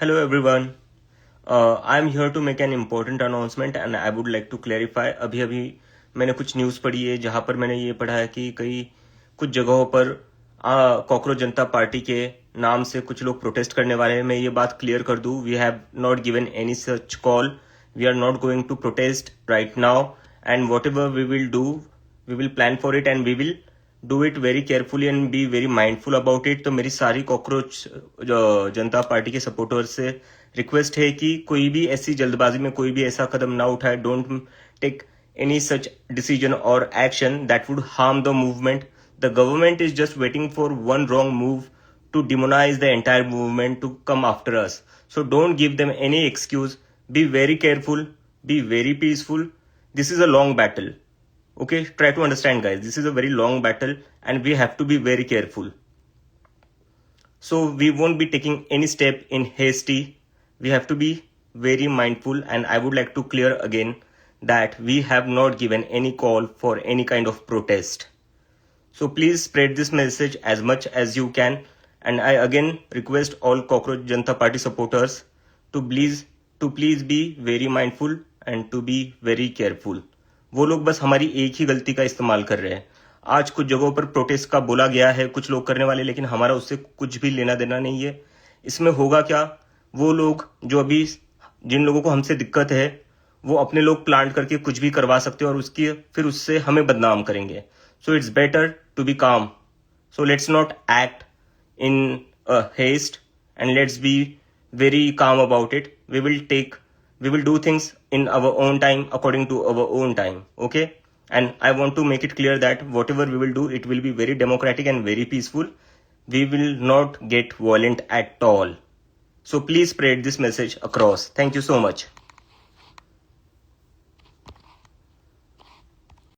Hello everyone. I'm here to make an important announcement and I would like to clarify. अभी अभी मैंने कुछ news पढ़ी है जहां पर मैंने ये पढ़ा है कि कुछ जगहों पर कॉकरोच जनता पार्टी के नाम से कुछ लोग प्रोटेस्ट करने वाले हैं. मैं ये बात क्लियर कर दूं. We have not given any such call. We are not going to protest right now and whatever we will do we will plan for it and we will do it very carefully and be very mindful about it. तो मेरी सारी cockroach जनता party के supporters से request है कि कोई भी ऐसी जल्दबाजी में कोई भी ऐसा कदम ना उठाए. Don't take any such decision or action that would harm the movement. The government is just waiting for one wrong move to demonize the entire movement to come after us. So don't give them any excuse. Be very careful. Be very peaceful. This is a long battle. Okay, try to understand, guys. This is a very long battle and we have to be very careful. So we won't be taking any step in hasty. We have to be very mindful, and I would like to clear again that we have not given any call for any kind of protest. So please spread this message as much as you can, and I again request all Cockroach Janata Party supporters to please be very mindful and to be very careful. वो लोग बस हमारी एक ही गलती का इस्तेमाल कर रहे हैं. आज कुछ जगहों पर प्रोटेस्ट का बोला गया है कुछ लोग करने वाले, लेकिन हमारा उससे कुछ भी लेना देना नहीं है. इसमें होगा क्या, वो लोग जो अभी जिन लोगों को हमसे दिक्कत है वो अपने लोग प्लांट करके कुछ भी करवा सकते हैं और फिर उससे हमें बदनाम करेंगे. So it's better to be calm. So let's not act in haste and let's be very calm about it. We will do things in our own time, according to our own time. Okay, and I want to make it clear that whatever we will do, it will be very democratic and very peaceful. We will not get violent at all. So please spread this message across. Thank you so much.